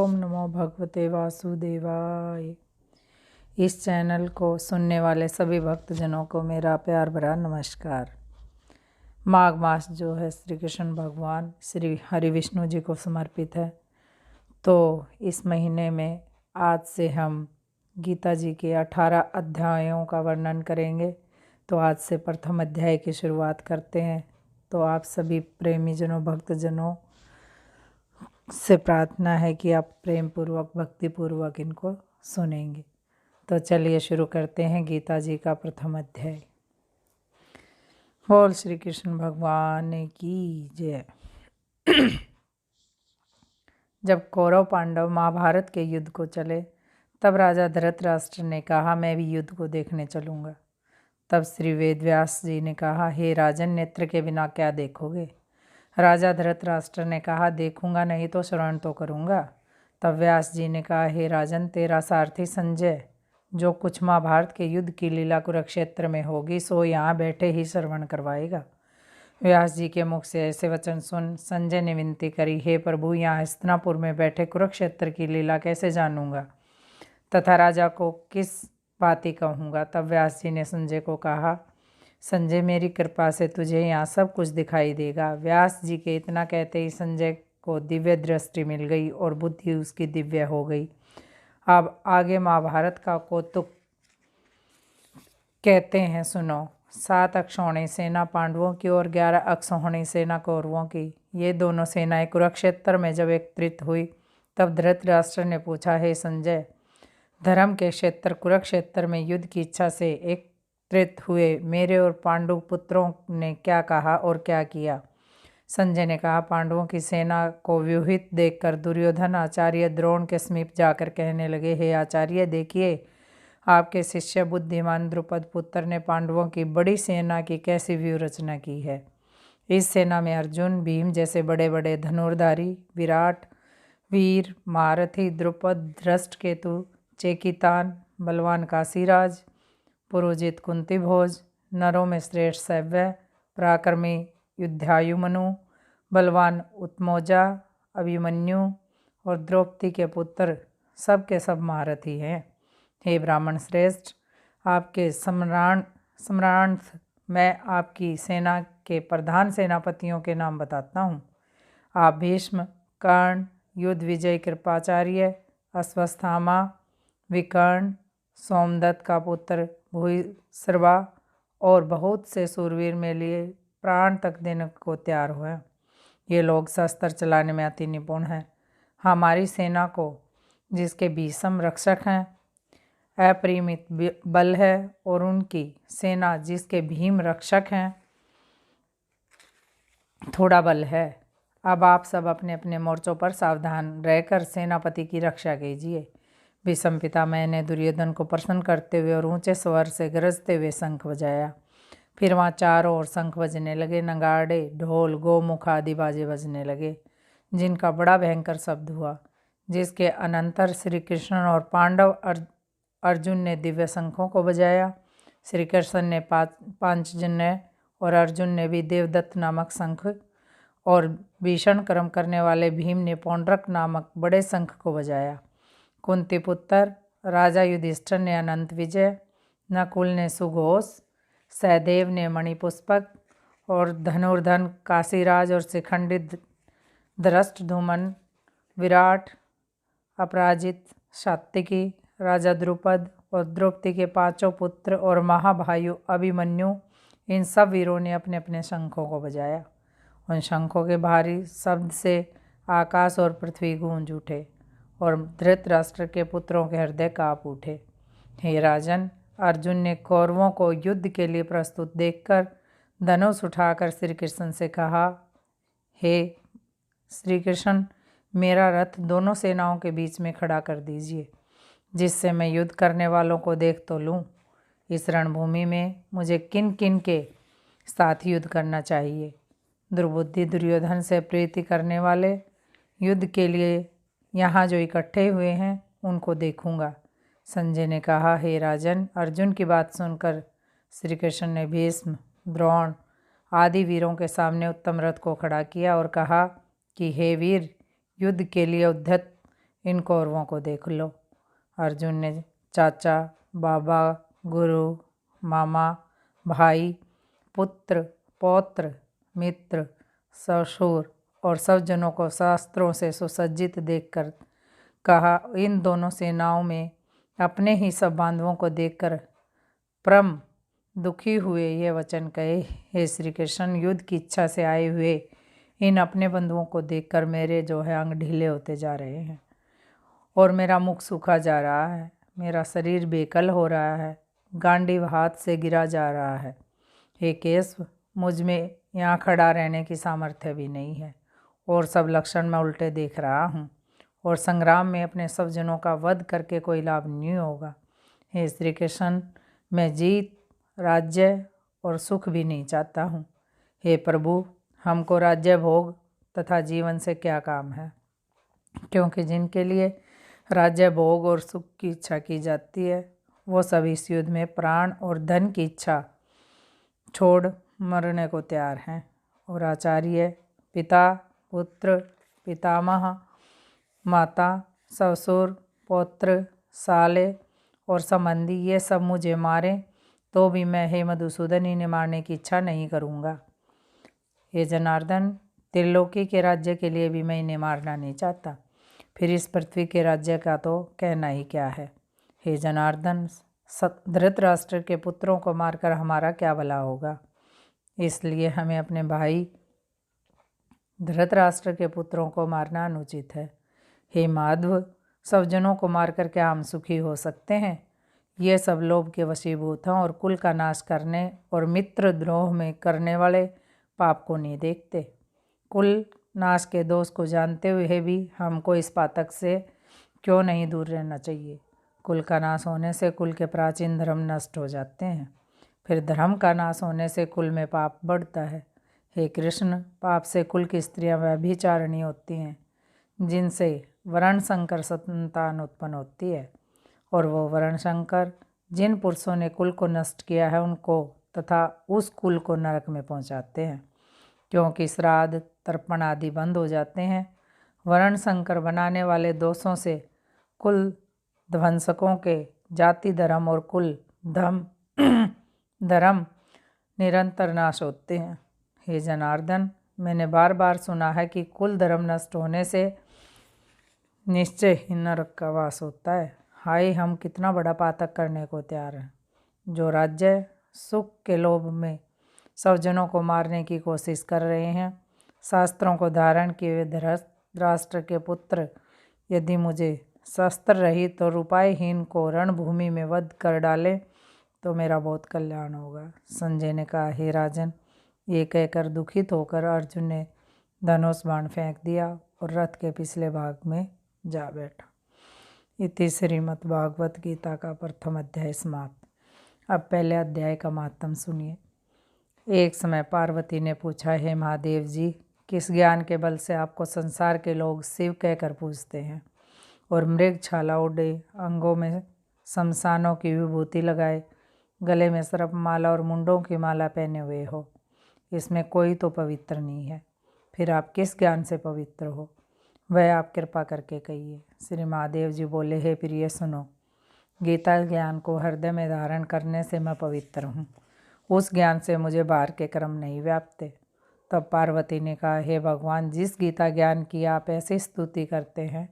ओम नमो भगवते वासुदेवाय। इस चैनल को सुनने वाले सभी भक्तजनों को मेरा प्यार भरा नमस्कार। माघ मास जो है श्री कृष्ण भगवान श्री हरि विष्णु जी को समर्पित है। तो इस महीने में आज से हम गीता जी के 18 अध्यायों का वर्णन करेंगे। तो आज से प्रथम अध्याय की शुरुआत करते हैं। तो आप सभी प्रेमीजनों भक्तजनों से प्रार्थना है कि आप प्रेम पूर्वक भक्ति पूर्वक इनको सुनेंगे। तो चलिए शुरू करते हैं गीता जी का प्रथम अध्याय। बोल श्री कृष्ण भगवान की जय। जब कौरव पांडव महाभारत के युद्ध को चले तब राजा धृतराष्ट्र ने कहा, मैं भी युद्ध को देखने चलूँगा। तब श्री वेदव्यास जी ने कहा, हे राजन, नेत्र के बिना क्या देखोगे? राजा धृतराष्ट्र ने कहा, देखूंगा नहीं तो श्रवण तो करूंगा। तब व्यास जी ने कहा, हे राजन, तेरा सारथी संजय जो कुछ महाभारत के युद्ध की लीला कुरुक्षेत्र में होगी सो यहाँ बैठे ही श्रवण करवाएगा। व्यास जी के मुख से ऐसे वचन सुन संजय ने विनती करी, हे प्रभु, यहाँ हस्तिनापुर में बैठे कुरुक्षेत्र की लीला कैसे जानूंगा तथा राजा को किस बात ही कहूँगा। तब व्यास जी ने संजय को कहा, संजय, मेरी कृपा से तुझे यहाँ सब कुछ दिखाई देगा। व्यास जी के इतना कहते ही संजय को दिव्य दृष्टि मिल गई और बुद्धि उसकी दिव्य हो गई। अब आगे महाभारत का कौतुक कहते हैं, सुनो। 7 अक्षौणी सेना पांडवों की और 11 अक्षौहिणी सेना कौरवों की। ये दोनों सेनाएं कुरुक्षेत्र में जब एकत्रित हुई तब धृतराष्ट्र ने पूछा, हे संजय, धर्म के क्षेत्र कुरुक्षेत्र में युद्ध की इच्छा से एकत्रित हुए मेरे और पांडु पुत्रों ने क्या कहा और क्या किया? संजय ने कहा, पांडवों की सेना को व्यूहित देखकर दुर्योधन आचार्य द्रोण के समीप जाकर कहने लगे, हे आचार्य, देखिए आपके शिष्य बुद्धिमान द्रुपद पुत्र ने पांडवों की बड़ी सेना की कैसी व्यूह रचना की है। इस सेना में अर्जुन, भीम जैसे बड़े बड़े धनुर्धारी, विराट, वीर, महारथी, द्रुपद, धृष्टकेतु, चेकितान, बलवान काशीराज, पुरोजित कुंतीभोज, नरों में श्रेष्ठ सव्य, पराक्रमी युद्धायुमनु, बलवान उत्मोजा, अभिमन्यु और द्रौपदी के पुत्र सब के सब महारथी हैं। हे ब्राह्मण श्रेष्ठ, आपके सम्रांत मैं आपकी सेना के प्रधान सेनापतियों के नाम बताता हूँ। आप भीष्म, कर्ण, युद्ध विजय कृपाचार्य, अश्वत्थामा, विकर्ण, सोमदत्त का पुत्र भूरिश्रवा और बहुत से सूरवीर में लिए प्राण तक देने को तैयार हुए। ये लोग शस्त्र चलाने में अति निपुण हैं। हमारी सेना को जिसके भीषम रक्षक हैं अपरिमित बल है और उनकी सेना जिसके भीम रक्षक हैं थोड़ा बल है। अब आप सब अपने अपने मोर्चों पर सावधान रहकर सेनापति की रक्षा कीजिए। भीष्म पितामह ने दुर्योधन को प्रसन्न करते हुए और ऊंचे स्वर से गरजते हुए शंख बजाया। फिर वहाँ चारों ओर शंख बजने लगे, नगाड़े, ढोल, गोमुख आदि बाजे बजने लगे, जिनका बड़ा भयंकर शब्द हुआ। जिसके अनंतर श्री कृष्ण और पांडव अर्जुन ने दिव्य शंखों को बजाया। श्री कृष्ण ने पांचजन्य और अर्जुन ने भी देवदत्त नामक शंख और भीषण कर्म करने वाले भीम ने पौंड्रक नामक बड़े शंख को बजाया। कुंती पुत्र राजा युधिष्ठिर ने अनंत विजय, नकुल ने सुघोष, सहदेव ने मणिपुष्पक और धनुर्धन काशीराज और शिखंडी धृष्टद्युम्न, विराट, अपराजित, सात्विकी, राजा द्रुपद और द्रौपदी के 5 पुत्र और महाभायु अभिमन्यु, इन सब वीरों ने अपने अपने शंखों को बजाया। उन शंखों के भारी शब्द से आकाश और पृथ्वी गूंज उठे और धृतराष्ट्र के पुत्रों के हृदय काँप उठे। हे राजन, अर्जुन ने कौरवों को युद्ध के लिए प्रस्तुत देखकर धनुष उठाकर श्री कृष्ण से कहा, हे श्री कृष्ण, मेरा रथ दोनों सेनाओं के बीच में खड़ा कर दीजिए, जिससे मैं युद्ध करने वालों को देख तो लूँ। इस रणभूमि में मुझे किन किन के साथ युद्ध करना चाहिए। दुर्बुद्धि दुर्योधन से प्रीति करने वाले युद्ध के लिए यहाँ जो इकट्ठे हुए हैं उनको देखूंगा। संजय ने कहा, हे राजन, अर्जुन की बात सुनकर श्री कृष्ण ने भीष्म, द्रोण आदि वीरों के सामने उत्तम रथ को खड़ा किया और कहा कि हे वीर, युद्ध के लिए उद्धत इन कौरवों को देख लो। अर्जुन ने चाचा, बाबा, गुरु, मामा, भाई, पुत्र, पौत्र, मित्र, ससुर और सब जनों को शास्त्रों से सुसज्जित देखकर कहा, इन दोनों सेनाओं में अपने ही सब बांधवों को देखकर परम दुखी हुए ये वचन कहे, हे श्री कृष्ण, युद्ध की इच्छा से आए हुए इन अपने बंधुओं को देखकर मेरे जो है अंग ढीले होते जा रहे हैं और मेरा मुख सूखा जा रहा है, मेरा शरीर बेकल हो रहा है, गांडीव हाथ से गिरा जा रहा है। हे केशव, मुझ में यहाँ खड़ा रहने की सामर्थ्य भी नहीं है और सब लक्षण मैं उल्टे देख रहा हूँ और संग्राम में अपने सब जनों का वध करके कोई लाभ नहीं होगा। हे श्री कृष्ण, मैं जीत, राज्य और सुख भी नहीं चाहता हूँ। हे प्रभु, हमको राज्य भोग तथा जीवन से क्या काम है, क्योंकि जिनके लिए राज्य भोग और सुख की इच्छा की जाती है वो सब इस युद्ध में प्राण और धन की इच्छा छोड़ मरने को तैयार हैं। और आचार्य, पिता, पुत्र, पितामह, माता, ससुर, पौत्र, साले और संबंधी ये सब मुझे मारें तो भी मैं हे मधुसूदन इन्हें मारने की इच्छा नहीं करूँगा। हे जनार्दन, त्रिलोकी के राज्य के लिए भी मैं इन्हें मारना नहीं चाहता, फिर इस पृथ्वी के राज्य का तो कहना ही क्या है। हे जनार्दन, धृतराष्ट्र के पुत्रों को मारकर हमारा क्या भला होगा, इसलिए हमें अपने भाई धृतराष्ट्र के पुत्रों को मारना अनुचित है। हे माधव, सब जनों को मारकर क्या हम सुखी हो सकते हैं? ये सब लोभ के वशीभूत हैं और कुल का नाश करने और मित्र द्रोह में करने वाले पाप को नहीं देखते। कुल नाश के दोष को जानते हुए भी हमको इस पातक से क्यों नहीं दूर रहना चाहिए। कुल का नाश होने से कुल के प्राचीन धर्म नष्ट हो जाते हैं, फिर धर्म का नाश होने से कुल में पाप बढ़ता है। हे कृष्ण, पाप से कुल की स्त्रियां व्यभिचारिणी होती हैं, जिनसे वर्ण संकर संतान उत्पन्न होती है, और वो वर्ण संकर जिन पुरुषों ने कुल को नष्ट किया है उनको तथा उस कुल को नरक में पहुंचाते हैं, क्योंकि श्राद्ध, तर्पण आदि बंद हो जाते हैं। वर्ण संकर बनाने वाले दोषों से कुल ध्वंसकों के जाति धर्म और कुल धर्म निरंतर नाश होते हैं। हे जनार्दन, मैंने बार बार सुना है कि कुल धर्म नष्ट होने से निश्चय ही नरक का वास होता है। हाय, हम कितना बड़ा पातक करने को तैयार हैं, जो राज्य सुख के लोभ में सब जनों को मारने की कोशिश कर रहे हैं। शास्त्रों को धारण किए हुए धृतराष्ट्र के पुत्र यदि मुझे शस्त्र रहित और उपायहीन को रणभूमि में वध कर डाले तो मेरा बहुत कल्याण होगा। संजय ने कहा, हे राजन, ये कहकर दुखित होकर अर्जुन ने धनुष बाण फेंक दिया और रथ के पिछले भाग में जा बैठा। इति श्रीमद् भागवत गीता का प्रथम अध्याय समाप्त। अब पहले अध्याय का महात्म सुनिए। एक समय पार्वती ने पूछा, हे महादेव जी, किस ज्ञान के बल से आपको संसार के लोग शिव कहकर पूजते हैं और मृग छाला ओढ़े, अंगों में शमशानों की विभूति लगाए, गले में सर्प माला और मुंडों की माला पहने हुए हो? इसमें कोई तो पवित्र नहीं है, फिर आप किस ज्ञान से पवित्र हो, वह आप कृपा करके कहिए। श्री महादेव जी बोले, हे प्रिय, सुनो, गीता ज्ञान को हृदय में धारण करने से मैं पवित्र हूँ, उस ज्ञान से मुझे बाहर के कर्म नहीं व्यापते। तब पार्वती ने कहा, हे भगवान, जिस गीता ज्ञान की आप ऐसी स्तुति करते हैं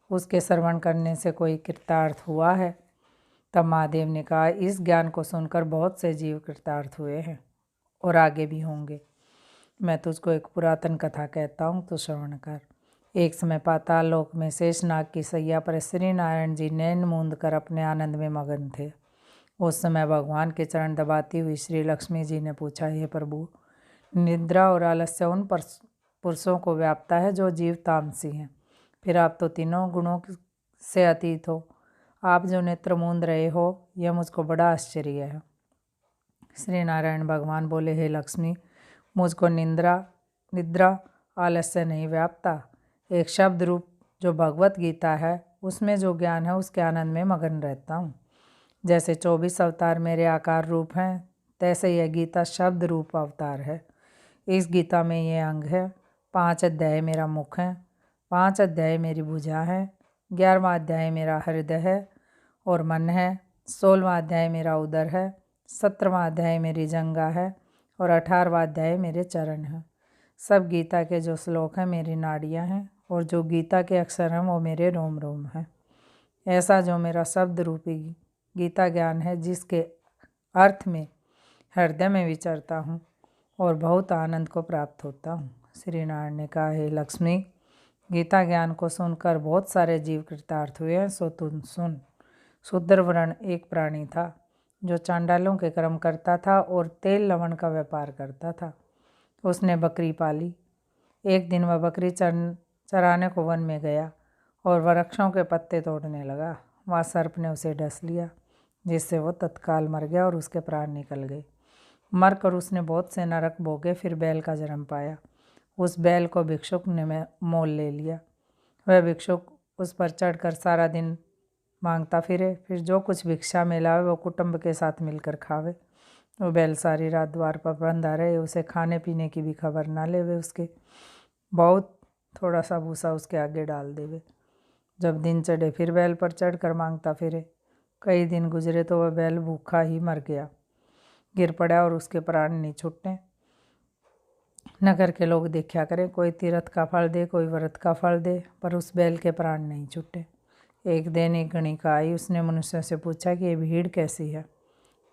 उसके श्रवण करने से कोई कृतार्थ हुआ है? तब महादेव ने कहा, इस ज्ञान को सुनकर बहुत से जीव कृतार्थ हुए हैं और आगे भी होंगे। मैं तुझको एक पुरातन कथा कहता हूँ, तो श्रवण कर। एक समय पाताल लोक में शेषनाग की सैया पर श्री नारायण जी नैन मूंद कर अपने आनंद में मगन थे। उस समय भगवान के चरण दबाती हुई श्री लक्ष्मी जी ने पूछा, हे प्रभु, निद्रा और आलस्य उन पुरुषों को व्यापता है जो जीव तामसी हैं, फिर आप तो तीनों गुणों से अतीत हो, आप जो नेत्र मूंद रहे हो, यह मुझको बड़ा आश्चर्य है। श्री नारायण भगवान बोले, हे लक्ष्मी, मुझको निद्रा आलस्य नहीं व्यापता। एक शब्द रूप जो भगवत गीता है उसमें जो ज्ञान है उसके आनंद में मगन रहता हूँ। जैसे 24 अवतार मेरे आकार रूप हैं, तैसे यह गीता शब्द रूप अवतार है। इस गीता में ये अंग है, 5 अध्याय मेरा मुख है, 5 अध्याय मेरी भुजा है, 11वां अध्याय मेरा हृदय है और मन है। 16वां अध्याय मेरा उदर है। 17वां अध्याय मेरी जंगा है और 18वां अध्याय मेरे चरण हैं। सब गीता के जो श्लोक हैं मेरी नाड़ियाँ हैं और जो गीता के अक्षर हैं वो मेरे रोम रोम हैं। ऐसा जो मेरा शब्द रूपी गीता ज्ञान है, जिसके अर्थ में हृदय में विचरता हूँ और बहुत आनंद को प्राप्त होता हूँ। श्री नारायण ने कहा, हे लक्ष्मी, गीता ज्ञान को सुनकर बहुत सारे जीव कृतार्थ हुए हैं, सो तुम सुन। शूद्रवर्ण एक प्राणी था जो चांडालों के कर्म करता था और तेल लवण का व्यापार करता था। उसने बकरी पाली। एक दिन वह बकरी चराने को वन में गया और वृक्षों के पत्ते तोड़ने लगा। वहाँ सर्प ने उसे डस लिया, जिससे वो तत्काल मर गया और उसके प्राण निकल गए। मरकर उसने बहुत से नरक भोगे, फिर बैल का जन्म पाया। उस बैल को भिक्षुक ने मोल ले लिया। वह भिक्षुक उस पर चढ़कर सारा दिन मांगता फिरे, फिर जो कुछ भिक्षा में लावे वो कुटुंब के साथ मिलकर खावे। वो बैल सारी रात द्वार पर बंधा रहे, उसे खाने पीने की भी खबर ना लेवे, उसके बहुत थोड़ा सा भूसा उसके आगे डाल देवे। जब दिन चढ़े फिर बैल पर चढ़कर मांगता फिरे। कई दिन गुजरे तो वह बैल भूखा ही मर गया, गिर पड़ा और उसके प्राण नहीं छूटे। नगर के लोग देखा करें, कोई तीर्थ का फल दे, कोई व्रत का फल दे, पर उस बैल के प्राण नहीं छूटे। एक दिन एक गणिका आई, उसने मनुष्यों से पूछा कि ये भीड़ कैसी है।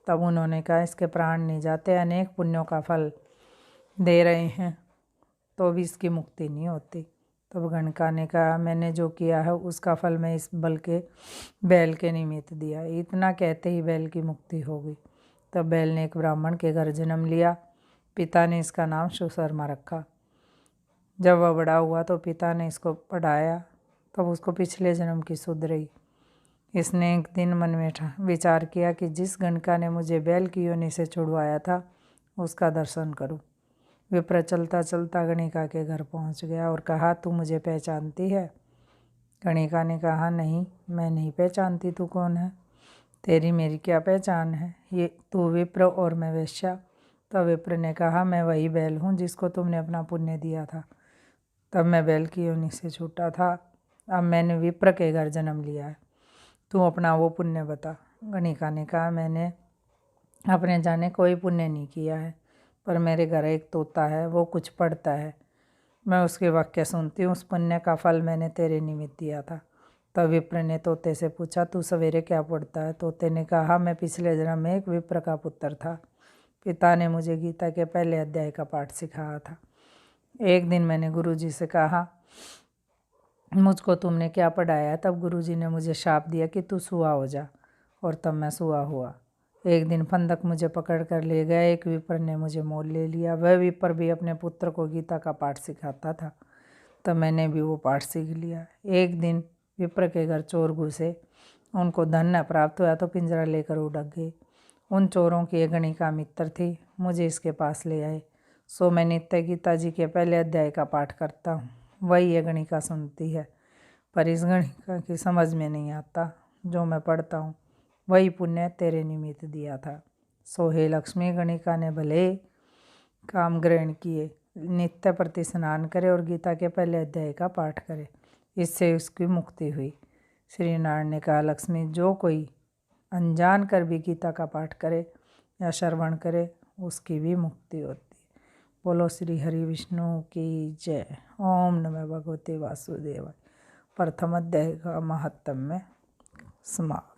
तब उन्होंने कहा, इसके प्राण नहीं जाते, अनेक पुण्यों का फल दे रहे हैं तो भी इसकी मुक्ति नहीं होती। तब गणिका ने कहा, मैंने जो किया है उसका फल मैं इस बैल के निमित्त दिया। इतना कहते ही बैल की मुक्ति हो गई। तब बैल ने एक ब्राह्मण के घर जन्म लिया। पिता ने इसका नाम सुशर्मा रखा। जब वह बड़ा हुआ तो पिता ने इसको पढ़ाया, तब उसको पिछले जन्म की सुध रही। इसने एक दिन मन में विचार किया कि जिस गणिका ने मुझे बैल की योनि से छुड़वाया था उसका दर्शन करूं। विप्र चलता चलता गणिका के घर पहुंच गया और कहा, तू मुझे पहचानती है? गणिका ने कहा, नहीं, मैं नहीं पहचानती। तू कौन है? तेरी मेरी क्या पहचान है? ये तू विप्र और मैं वेश्या। तब विप्र ने कहा, मैं वही बैल हूँ जिसको तुमने अपना पुण्य दिया था। तब मैं बैल की योनि से छूटा था, अब मैंने विप्र के घर जन्म लिया है। तू अपना वो पुण्य बता। गणिका ने कहा, मैंने अपने जाने कोई पुण्य नहीं किया है, पर मेरे घर एक तोता है, वो कुछ पढ़ता है, मैं उसके वाक्य सुनती हूँ। उस पुण्य का फल मैंने तेरे निमित्त दिया था। तब विप्र ने तोते से पूछा, तू सवेरे क्या पढ़ता है? तोते ने कहा, मैं पिछले जन्म में एक विप्र का पुत्र था। पिता ने मुझे गीता के पहले अध्याय का पाठ सिखाया था। एक दिन मैंने गुरुजी से कहा, मुझको तुमने क्या पढ़ाया? तब गुरुजी ने मुझे शाप दिया कि तू सुआ हो जा, और तब मैं सुआ हुआ। एक दिन फंदक मुझे पकड़ कर ले गया। एक विप्र ने मुझे मोल ले लिया। वह विप्र भी अपने पुत्र को गीता का पाठ सिखाता था, तब मैंने भी वो पाठ सीख लिया। एक दिन विप्र के घर चोर घुसे, उनको धन न प्राप्त हुआ तो पिंजरा लेकर उड़क गए। उन चोरों की एक गणिका मित्र थी, मुझे इसके पास ले आए। सो मैं नित्य गीता जी के पहले अध्याय का पाठ करता हूँ, वही ये गणिका सुनती है, पर इस गणिका की समझ में नहीं आता। जो मैं पढ़ता हूँ वही पुण्य तेरे निमित्त दिया था। सो हे लक्ष्मी, गणिका ने भले काम ग्रहण किए, नित्य प्रति स्नान करे और गीता के पहले अध्याय का पाठ करे, इससे उसकी मुक्ति हुई। श्री नारायण ने कहा, लक्ष्मी, जो कोई अनजान कर भी गीता का पाठ करे या श्रवण करे उसकी भी मुक्ति होती है। बोलो श्री हरि विष्णु की जय। ओम नमः भगवते वासुदेवाय। प्रथम अध्याय का महात्म्य समाप्त।